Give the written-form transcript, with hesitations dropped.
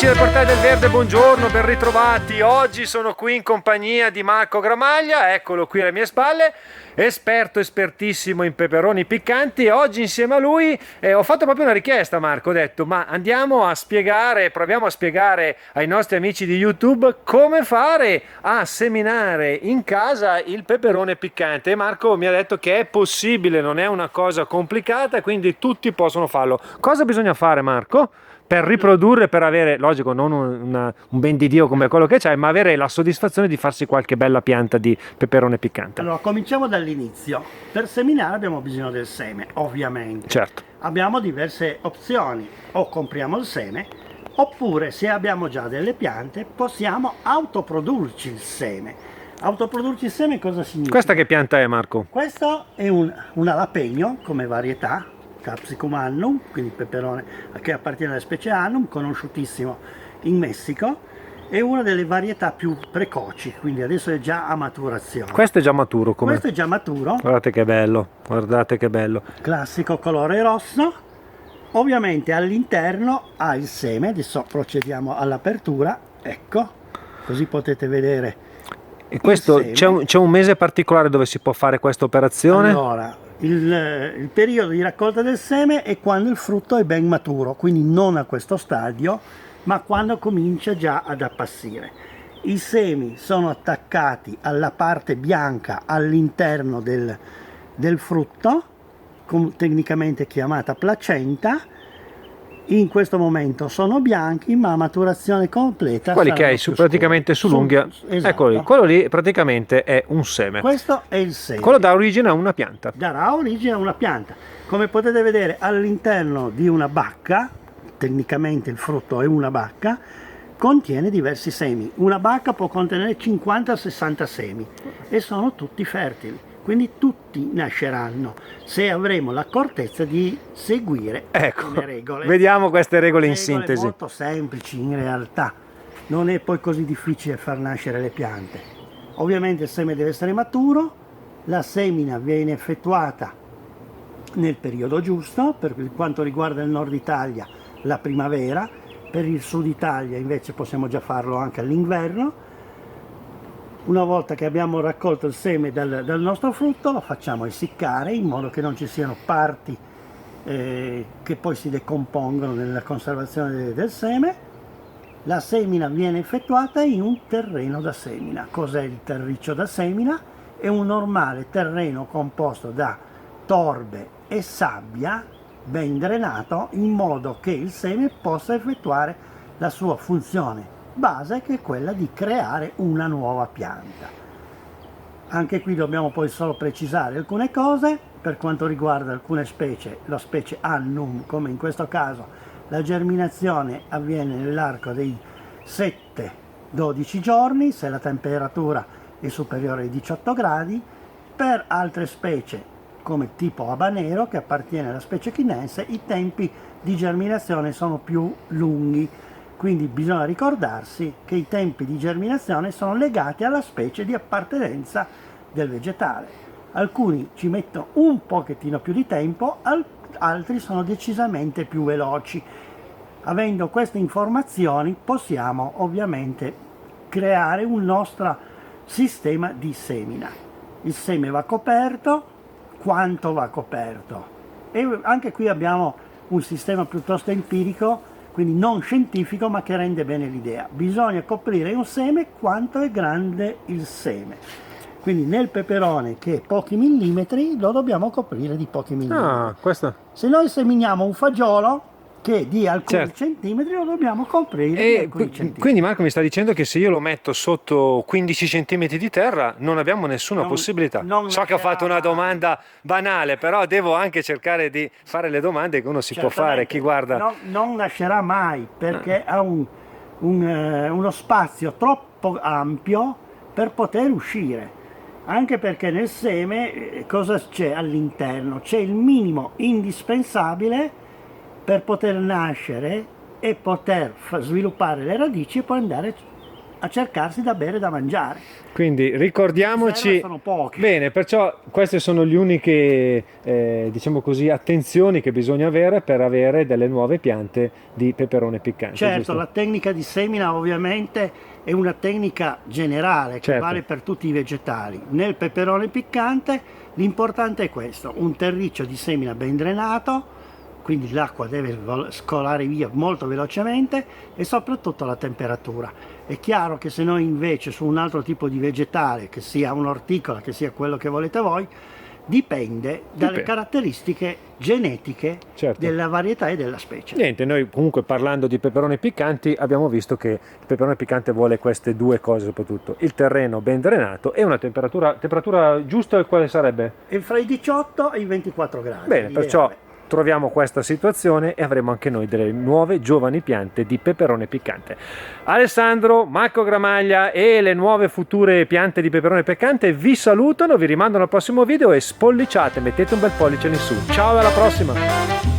Amici del Portale del Verde, buongiorno, ben ritrovati. Oggi sono qui in compagnia di Marco Gramaglia, eccolo qui alle mie spalle, espertissimo in peperoni piccanti. E oggi insieme a lui ho fatto proprio una richiesta, Marco, ho detto ma andiamo a spiegare, proviamo a spiegare ai nostri amici di YouTube come fare a seminare in casa il peperone piccante. E Marco mi ha detto che è possibile, non è una cosa complicata, quindi tutti possono farlo. Cosa bisogna fare, Marco? Per riprodurre, per avere, logico, non un ben di Dio come quello che c'hai, ma avere la soddisfazione di farsi qualche bella pianta di peperone piccante. Allora, cominciamo dall'inizio. Per seminare abbiamo bisogno del seme, ovviamente. Certo. Abbiamo diverse opzioni: o compriamo il seme, oppure se abbiamo già delle piante possiamo autoprodurci il seme. Autoprodurci il seme cosa significa? Questa che pianta è, Marco? Questo è un alapegno come varietà, Capsicum annum, quindi peperone che appartiene alla specie annum, conosciutissimo in Messico. È una delle varietà più precoci, quindi adesso è già a maturazione. Questo è già maturo, come? Questo è già maturo. Guardate che bello, guardate che bello. Classico colore rosso. Ovviamente all'interno ha il seme. Adesso procediamo all'apertura, ecco, così potete vedere. E questo c'è un mese particolare dove si può fare questa operazione? Allora, il periodo di raccolta del seme è quando il frutto è ben maturo, quindi non a questo stadio, ma quando comincia già ad appassire. I semi sono attaccati alla parte bianca all'interno del frutto, tecnicamente chiamata placenta. In questo momento sono bianchi, ma a maturazione completa quelli che hai praticamente sull'unghia, esatto. Eccoli, quello lì praticamente è un seme. Questo è il seme. Quello dà origine a una pianta. Darà origine a una pianta. Come potete vedere all'interno di una bacca, tecnicamente il frutto è una bacca, contiene diversi semi. Una bacca può contenere 50-60 semi e sono tutti fertili. Quindi tutti nasceranno se avremo l'accortezza di seguire le regole. Vediamo queste regole in sintesi. Molto semplici in realtà, non è poi così difficile far nascere le piante. Ovviamente il seme deve essere maturo, la semina viene effettuata nel periodo giusto. Per quanto riguarda il nord Italia, la primavera, per il sud Italia invece possiamo già farlo anche all'inverno. Una volta che abbiamo raccolto il seme dal nostro frutto, lo facciamo essiccare in modo che non ci siano parti che poi si decompongono nella conservazione del seme. La semina viene effettuata in un terreno da semina. Cos'è il terriccio da semina? È un normale terreno composto da torbe e sabbia ben drenato, in modo che il seme possa effettuare la sua funzione base, che è quella di creare una nuova pianta. Anche qui dobbiamo poi solo precisare alcune cose. Per quanto riguarda alcune specie, la specie annum, come in questo caso, la germinazione avviene nell'arco dei 7-12 giorni se la temperatura è superiore ai 18 gradi. Per altre specie, come tipo habanero, che appartiene alla specie chinense, i tempi di germinazione sono più lunghi. Quindi bisogna ricordarsi che i tempi di germinazione sono legati alla specie di appartenenza del vegetale. Alcuni ci mettono un pochettino più di tempo, altri sono decisamente più veloci. Avendo queste informazioni possiamo ovviamente creare un nostro sistema di semina. Il seme va coperto, quanto va coperto? E anche qui abbiamo un sistema piuttosto empirico, quindi non scientifico, ma che rende bene l'idea. Bisogna coprire un seme quanto è grande il seme. Quindi nel peperone, che è pochi millimetri, lo dobbiamo coprire di pochi millimetri. Se noi seminiamo un fagiolo che è di alcuni centimetri, lo dobbiamo coprire di alcuni centimetri. Quindi Marco mi sta dicendo che se io lo metto sotto 15 centimetri di terra non abbiamo nessuna possibilità. So che ho fatto una domanda banale, però devo anche cercare di fare le domande che uno si può fare, chi guarda. Non nascerà mai, perché ha uno spazio troppo ampio per poter uscire. Anche perché nel seme cosa c'è all'interno? C'è il minimo indispensabile per poter nascere e poter sviluppare le radici e poi andare a cercarsi da bere e da mangiare. Quindi ricordiamoci, Sono poche. bene, perciò queste sono le uniche, diciamo così, attenzioni che bisogna avere per avere delle nuove piante di peperone piccante. Certo, giusto? la tecnica di semina ovviamente è una tecnica generale che Certo. vale per tutti i vegetali. Nel peperone piccante l'importante è questo: un terriccio di semina ben drenato, quindi l'acqua deve scolare via molto velocemente, e soprattutto la temperatura. È chiaro che se noi invece su un altro tipo di vegetale, che sia un'orticola, che sia quello che volete voi, dipende dalle caratteristiche genetiche Certo. della varietà e della specie. Niente, noi comunque parlando di peperoni piccanti abbiamo visto che il peperone piccante vuole queste due cose soprattutto: il terreno ben drenato e una temperatura giusta. Quale sarebbe? E fra i 18 e i 24 gradi. Bene, perciò troviamo questa situazione e avremo anche noi delle nuove giovani piante di peperone piccante. Alessandro, Marco Gramaglia e le nuove future piante di peperone piccante vi salutano, vi rimandano al prossimo video e spolliciate, mettete un bel pollice in su. Ciao, alla prossima!